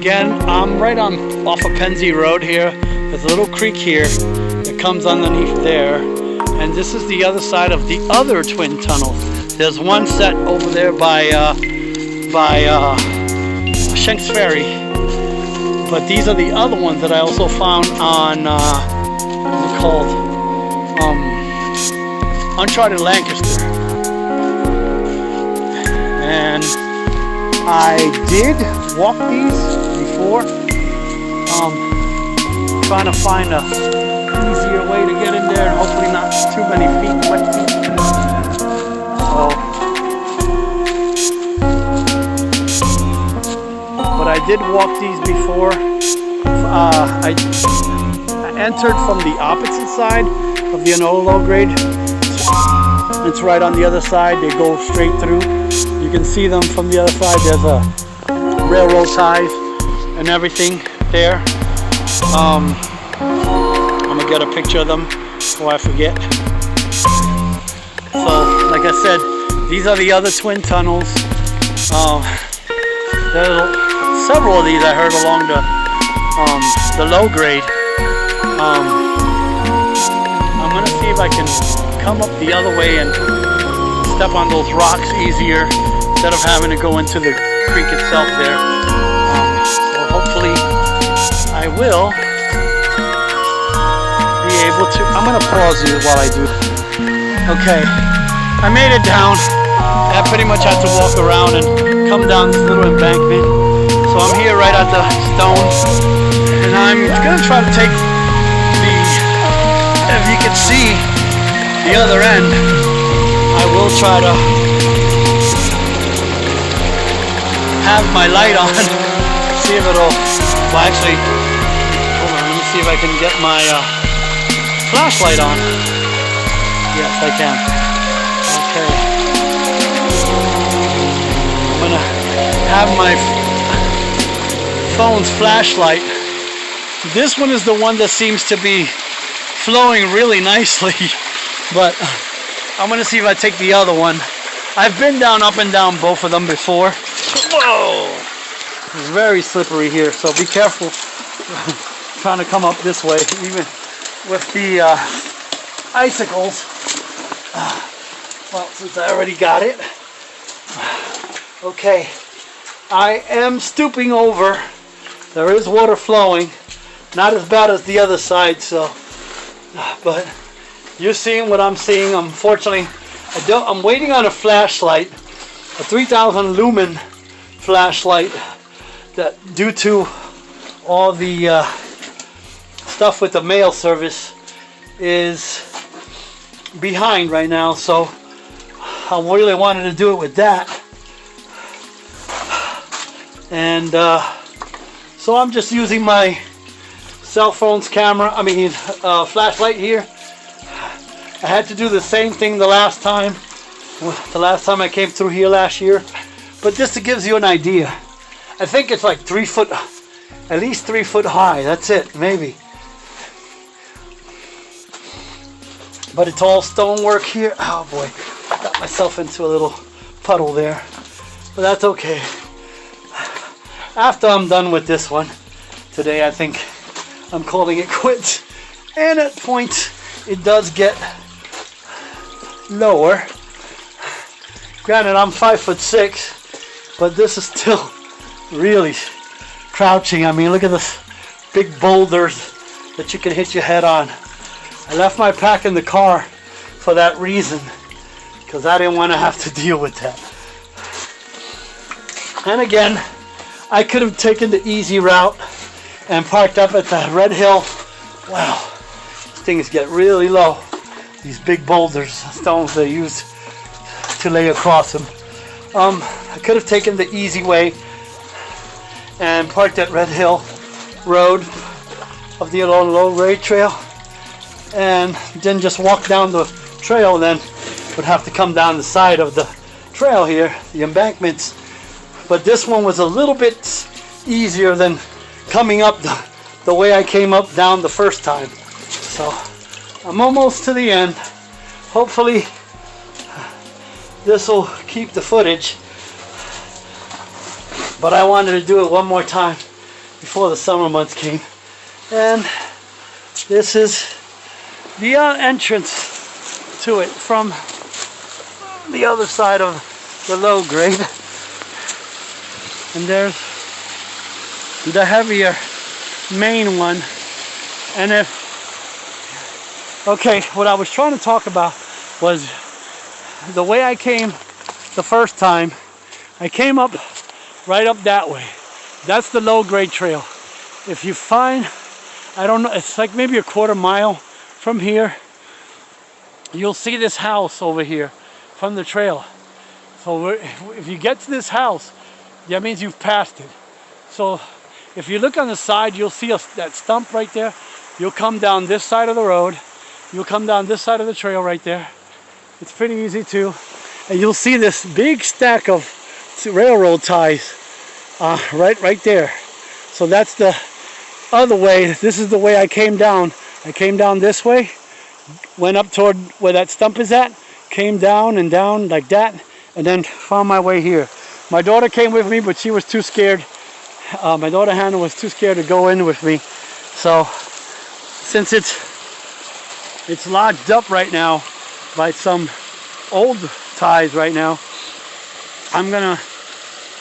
again, I'm right on off of Pennsy Road here. There's a little creek here that comes underneath there, and this is the other side of the other twin tunnels. There's one set over there by Shanks Ferry, but these are the other ones that I also found on what's it called? Uncharted Lancaster. And I did walk these before, trying to find a easier way to get in there and hopefully not too many feet, wet feet. So, but I did walk these before. I entered from the opposite side of the Enola Low Grade. It's right on the other side. They go straight through. You can see them from the other side. There's a railroad ties and everything there. I'm gonna get a picture of them before I forget. So, like I said, these are the other twin tunnels. There's several of these I heard along the low grade. I'm gonna see if I can come up the other way and step on those rocks easier instead of having to go into the creek itself there. So hopefully I will be able to. I'm gonna pause you while I do. Okay, I made it down. I pretty much had to walk around and come down this little embankment. So I'm here right at the stone, and I'm gonna try to take the, if you can see the other end, I will try to have my light on, see if it'll, well actually, hold on, let me see if I can get my flashlight on. Yes, I can. Okay. I'm gonna have my phone's flashlight. This one is the one that seems to be flowing really nicely, but I'm gonna see if I take the other one. I've been down, up and down both of them before. Whoa! It's very slippery here, so be careful trying to come up this way, even with the icicles. Well, since I already got it. Okay, I am stooping over. There is water flowing. Not as bad as the other side, so, but you're seeing what I'm seeing. Unfortunately, I'm waiting on a flashlight, a 3000 lumen flashlight, that due to all the stuff with the mail service is behind right now, so I really wanted to do it with that. And so I'm just using my cell phone's camera, flashlight here. I had to do the same thing the last time I came through here last year, but just to give you an idea, I think it's like 3 foot, at least 3 foot high. That's it, maybe. But it's all stonework here. Oh boy, I got myself into a little puddle there, but that's okay. After I'm done with this one today, I think I'm calling it quits. And at points it does get lower. Granted, I'm 5'6", but this is still really crouching. I mean, look at this big boulders that you can hit your head on. I left my pack in the car for that reason, because I didn't want to have to deal with that. And again, I could have taken the easy route and parked up at the Red Hill. Wow, these things get really low. These big boulders, stones they use to lay across them. I could have taken the easy way and parked at Red Hill Road of the Enola Low Grade Trail, and then just walk down the trail. Then would have to come down the side of the trail here, the embankments. But this one was a little bit easier than coming up the way I came up down the first time. So I'm almost to the end. Hopefully this will keep the footage, but I wanted to do it one more time before the summer months came. And this is the entrance to it from the other side of the low grade. And there's the heavier main one. And okay, what I was trying to talk about was the way I came the first time. I came up right up that way. That's the low grade trail. If you find, I don't know, it's like maybe a quarter mile from here, you'll see this house over here from the trail. So if you get to this house, that means you've passed it. So if you look on the side, you'll see that stump right there. You'll come down this side of the road. You'll come down this side of the trail right there. It's pretty easy too. And you'll see this big stack of railroad ties right there. So that's the other way. This is the way I came down. I came down this way, went up toward where that stump is at, came down and down like that, and then found my way here. My daughter came with me, but she was too scared. My daughter Hannah was too scared to go in with me. So since it's lodged up right now by some old ties right now, I'm gonna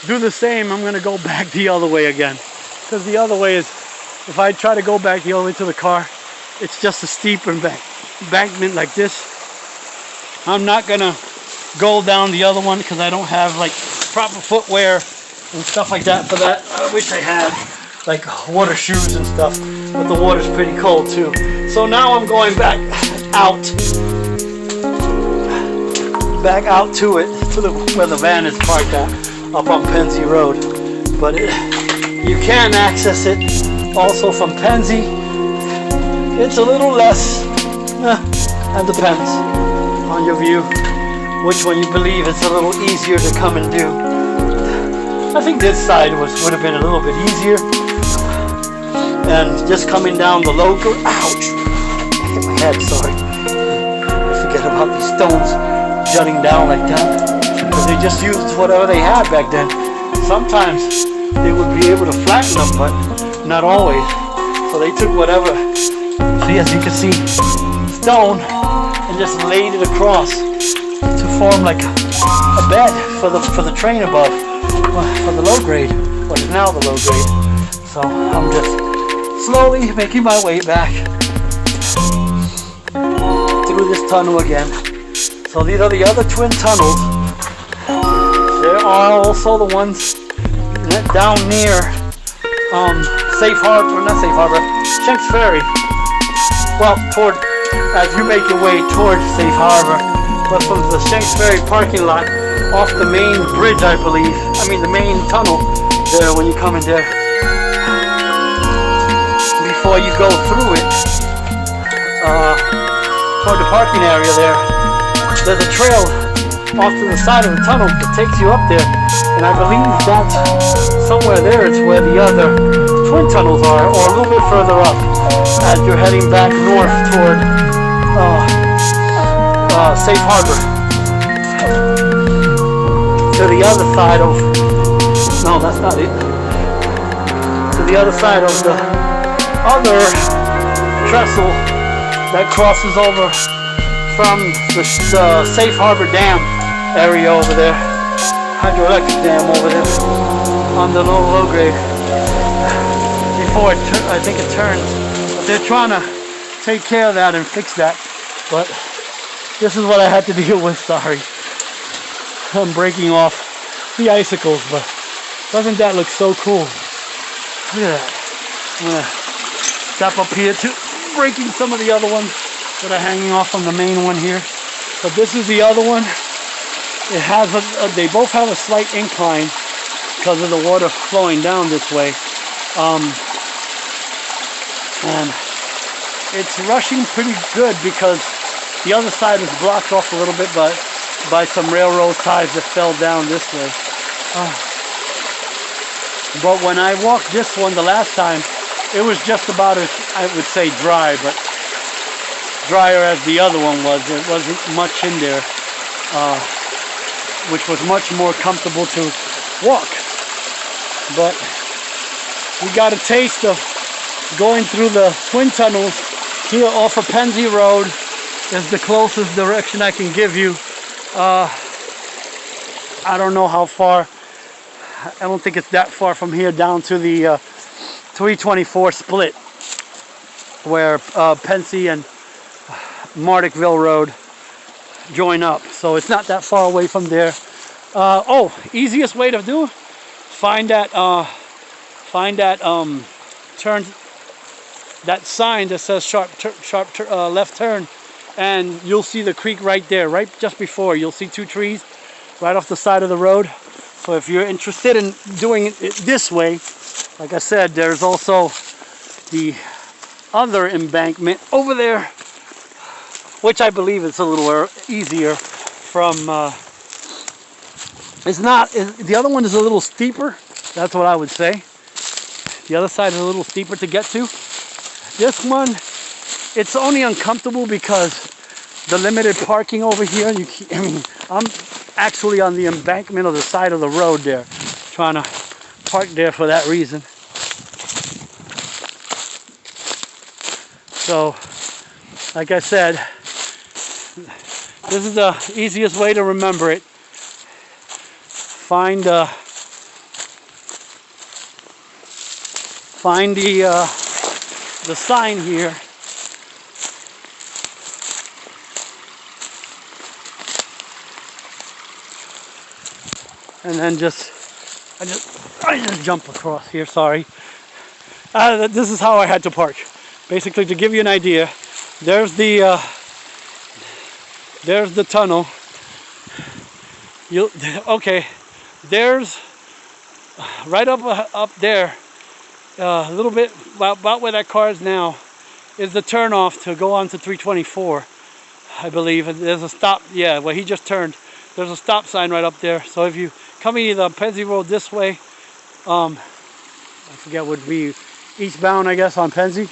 do the same. I'm gonna go back the other way again, because the other way is, if I try to go back the other way to the car, it's just a steep embankment like this. I'm not gonna go down the other one because I don't have like proper footwear and stuff like that for that. I wish I had like water shoes and stuff, but the water's pretty cold too. So now I'm going back out to it, to where the van is parked at, up on Pennsy Road. But you can access it also from Pennsy. It's a little less, that depends on your view, which one you believe. It's a little easier to come and do. I think this side would have been a little bit easier. And just coming down the low grade, ouch, I hit my head, sorry. I forget about these stones jutting down like that, because they just used whatever they had back then. Sometimes they would be able to flatten them, but not always. So they took whatever, see, as you can see, stone, and just laid it across to form like a bed for the train above, for the low grade, what is now the low grade. So I'm just slowly making my way back through this tunnel again. So these are the other twin tunnels. There are also the ones down near Safe Harbor, not Safe Harbor, Shanks Ferry. Well, as you make your way toward Safe Harbor, but from the Shanks Ferry parking lot, off the main bridge, I believe, the main tunnel there, when you come in there, before you go through it, toward the parking area there's a trail off to the side of the tunnel that takes you up there, and I believe that somewhere there is where the other twin tunnels are, or a little bit further up as you're heading back north toward Safe Harbor. To the other side of, no, that's not it. To the other side of the other trestle that crosses over from the Safe Harbor Dam area over there, hydroelectric dam over there on the low grade. Before I think it turns, but they're trying to take care of that and fix that. But this is what I had to deal with. Sorry, I'm breaking off the icicles, but doesn't that look so cool? Look at that. I'm gonna step up here too, breaking some of the other ones that are hanging off from the main one here. But this is the other one. It has they both have a slight incline because of the water flowing down this way. And it's rushing pretty good because the other side is blocked off a little bit by some railroad ties that fell down this way. But when I walked this one the last time, it was just about as, I would say, dry, but drier as the other one was. There wasn't much in there, which was much more comfortable to walk. But we got a taste of going through the twin tunnels here off of Pennsy Road. Is the closest direction I can give you. I don't know how far. I don't think it's that far from here down to the 324 split where Pennsy and Marticville Road join up. So it's not that far away from there. Oh, easiest way to do it, find that turn, that sign that says sharp left turn, and you'll see the creek right there, right just before. You'll see two trees right off the side of the road. So if you're interested in doing it this way, like I said, there's also the other embankment over there, which I believe is a little easier from, the other one is a little steeper. That's what I would say. The other side is a little steeper to get to. This one, it's only uncomfortable because the limited parking over here. I'm actually on the embankment of the side of the road there, trying to park there for that reason. So, like I said, this is the easiest way to remember it. Find the sign here. And then I just jump across here, sorry. This is how I had to park. Basically, to give you an idea, there's the tunnel. Okay, there's right up there, a little bit about where that car is now, is the turnoff to go on to 324, I believe. And there's a stop, yeah, where he just turned. There's a stop sign right up there. So if you coming either Pennsy Road this way, I forget what would be eastbound, I guess, on Pennsy,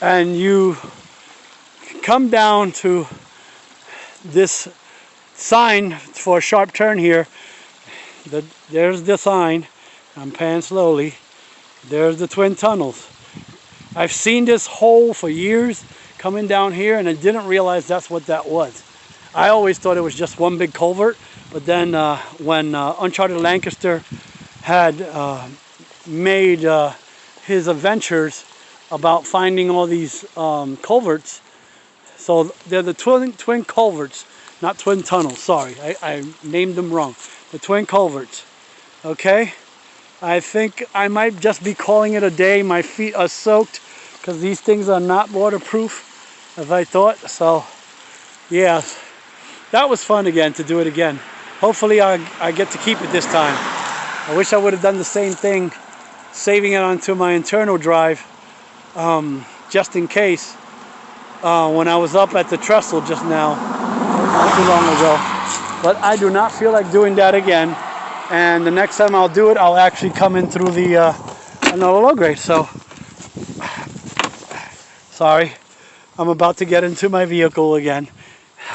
and you come down to this sign for a sharp turn here. There's the sign. I'm panning slowly. There's the twin tunnels. I've seen this hole for years coming down here, and I didn't realize that's what that was. I always thought it was just one big culvert, but then when Uncharted Lancaster had made his adventures about finding all these culverts, so they're the twin culverts, not twin tunnels, sorry, I named them wrong. The twin culverts, okay? I think I might just be calling it a day. My feet are soaked because these things are not waterproof, as I thought. So, yeah, that was fun again, to do it again. Hopefully I get to keep it this time. I wish I would have done the same thing, saving it onto my internal drive, just in case, when I was up at the trestle just now, not too long ago. But I do not feel like doing that again. And the next time I'll do it, I'll actually come in through the Enola Low Grade. So, sorry, I'm about to get into my vehicle again.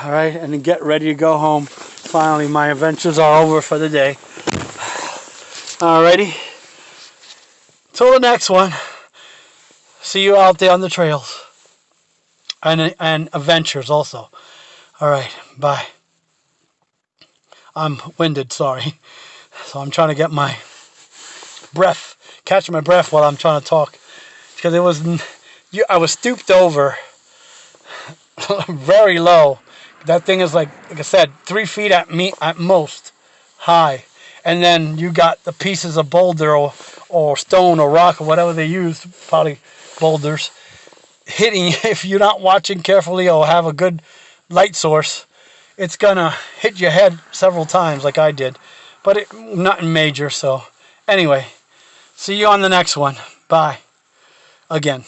All right, and then get ready to go home. Finally, my adventures are over for the day. Alrighty, till the next one. See you out there on the trails and adventures also. All right, bye. I'm winded, sorry. So I'm trying to get my breath, catch my breath while I'm trying to talk, because I was stooped over very low. That thing is like I said, 3 feet at most high, and then you got the pieces of boulder or stone or rock or whatever they used, probably boulders, hitting. If you're not watching carefully or have a good light source, it's gonna hit your head several times like I did. But nothing major. So anyway, see you on the next one. Bye again.